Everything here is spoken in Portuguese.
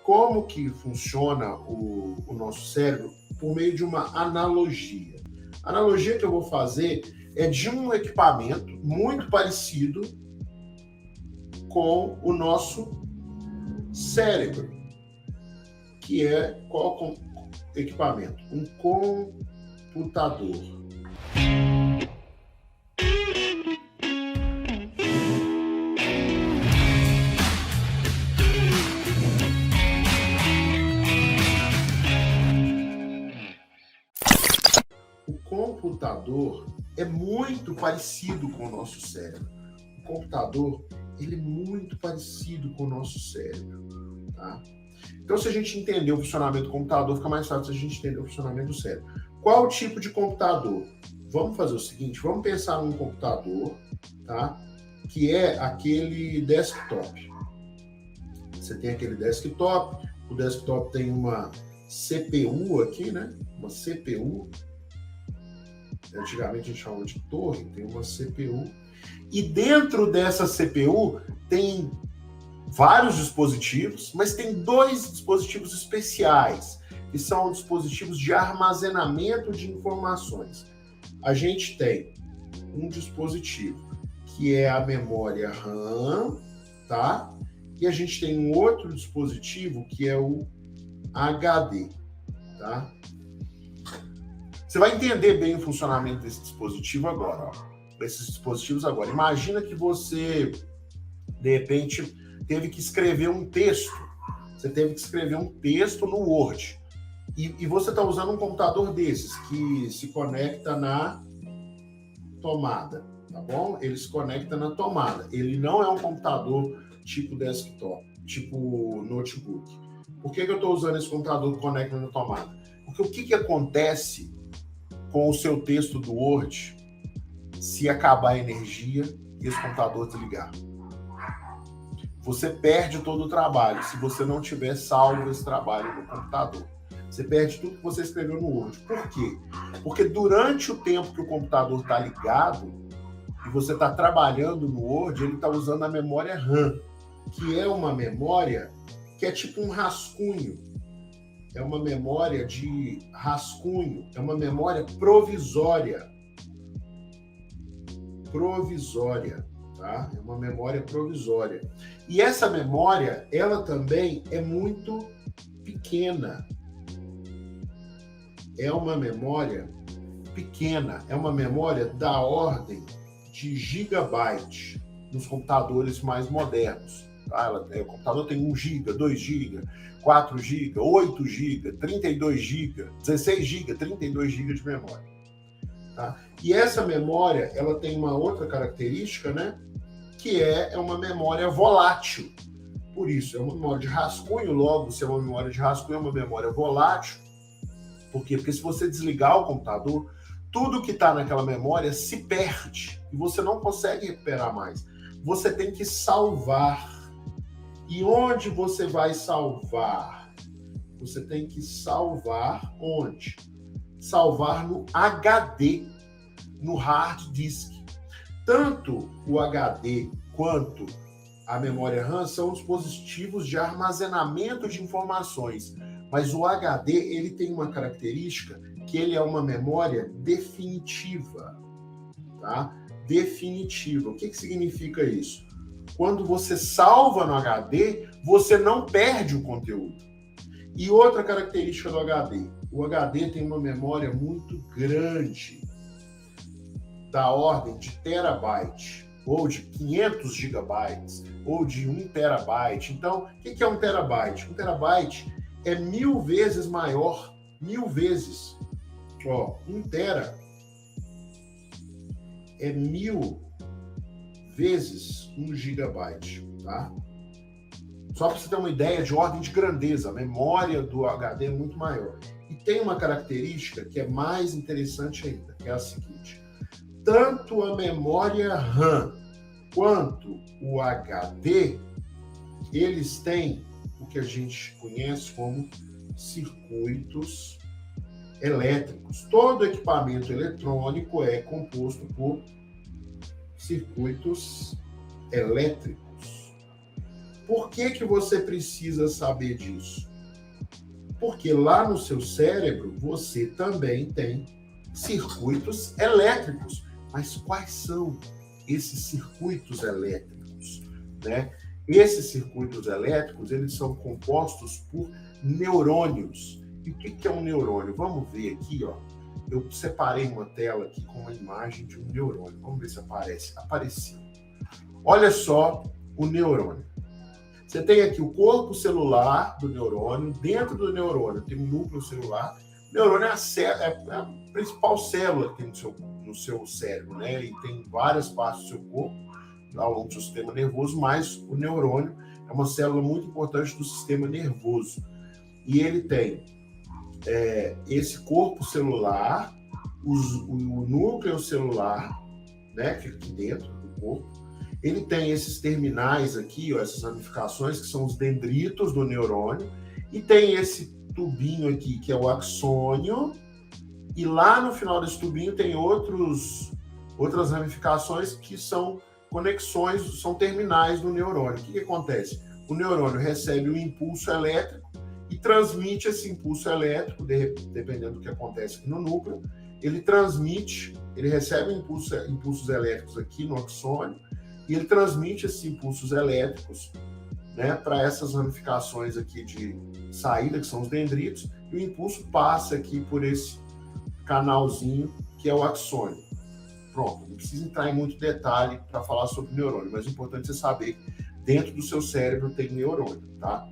como que funciona o nosso cérebro? Por meio de uma analogia. A analogia que eu vou fazer é de um equipamento muito parecido com o nosso cérebro, que é qual equipamento? Um computador. O computador é muito parecido com o nosso cérebro. O computador, ele é muito parecido com o nosso cérebro, tá? Então, se a gente entender o funcionamento do computador, fica mais fácil se a gente entender o funcionamento do cérebro. Qual o tipo de computador? Vamos fazer o seguinte, vamos pensar num computador, tá? Que é aquele desktop. Você tem aquele desktop, o desktop tem uma CPU aqui, né? Uma CPU. Antigamente a gente chamava de torre, tem uma CPU. E dentro dessa CPU tem vários dispositivos, mas tem dois dispositivos especiais, que são dispositivos de armazenamento de informações. A gente tem um dispositivo que é a memória RAM, tá? E a gente tem um outro dispositivo que é o HD, tá? Você vai entender bem o funcionamento desse dispositivo agora, ó. Esses dispositivos agora. Imagina que você, de repente, teve que escrever um texto. Você teve que escrever um texto no Word. E você está usando um computador desses, que se conecta na tomada, tá bom? Ele se conecta na tomada. Ele não é um computador tipo desktop, tipo notebook. Por que eu estou usando esse computador que conecta na tomada? Porque o que acontece com o seu texto do Word se acabar a energia e esse computador desligar? Você perde todo o trabalho se você não tiver salvo esse trabalho no computador. Você perde tudo que você escreveu no Word. Por quê? Porque durante o tempo que o computador está ligado e você está trabalhando no Word, ele está usando a memória RAM, que é uma memória que é tipo um rascunho. É uma memória de rascunho, é uma memória provisória. Tá? É uma memória provisória. E essa memória, ela também é muito pequena. É uma memória pequena, é uma memória da ordem de gigabyte nos computadores mais modernos. Tá? O computador tem 1 GB, 2 GB, 4 GB, 8 GB, 32 GB, 16 GB, 32 GB de memória. Tá? E essa memória, ela tem uma outra característica, né? Que é uma memória volátil. Por isso, é uma memória de rascunho, logo, se é uma memória de rascunho, é uma memória volátil. Por quê? Porque se você desligar o computador, tudo que está naquela memória se perde e você não consegue recuperar mais. Você tem que salvar. E onde você vai salvar? Você tem que salvar onde? Salvar no HD, no hard disk. Tanto o HD quanto a memória RAM são dispositivos de armazenamento de informações, mas o HD ele tem uma característica que ele é uma memória definitiva, tá? Definitiva. O que significa isso? Quando você salva no HD, você não perde o conteúdo. E outra característica do HD, o HD tem uma memória muito grande, da ordem de terabyte, ou de 500 gigabytes, ou de 1 terabyte. Então, o que é 1 terabyte? 1 terabyte é 1000 vezes maior, 1000 vezes. Ó, 1 tera é 1000 vezes 1 gigabyte, tá? Só para você ter uma ideia de ordem de grandeza, a memória do HD é muito maior. E tem uma característica que é mais interessante ainda, que é a seguinte: tanto a memória RAM quanto o HD, eles têm o que a gente conhece como circuitos elétricos. Todo equipamento eletrônico é composto por circuitos elétricos. Por que que você precisa saber disso? Porque lá no seu cérebro você também tem circuitos elétricos. Mas quais são esses circuitos elétricos, né? Esses circuitos elétricos, eles são compostos por neurônios. E o que é um neurônio? Vamos ver aqui, ó. Eu separei uma tela aqui com uma imagem de um neurônio. Vamos ver se aparece. Apareceu. Olha só o neurônio. Você tem aqui o corpo celular do neurônio. Dentro do neurônio tem um núcleo celular. O neurônio é a principal célula que tem no seu cérebro, né? E tem várias partes do seu corpo ao longo do seu sistema nervoso, mas o neurônio é uma célula muito importante do sistema nervoso. E ele tem esse corpo celular, o núcleo celular, né, que fica aqui dentro do corpo. Ele tem esses terminais aqui, ó, essas ramificações, que são os dendritos do neurônio, e tem esse tubinho aqui, que é o axônio, e lá no final desse tubinho tem outras ramificações que são conexões, são terminais do neurônio. O que acontece? O neurônio recebe um impulso elétrico e transmite esse impulso elétrico, dependendo do que acontece aqui no núcleo, ele recebe impulsos elétricos aqui no axônio, e ele transmite esses impulsos elétricos, né, para essas ramificações aqui de saída, que são os dendritos, e o impulso passa aqui por esse canalzinho, que é o axônio. Pronto, não precisa entrar em muito detalhe para falar sobre neurônio, mas é importante você saber que dentro do seu cérebro tem neurônio, tá?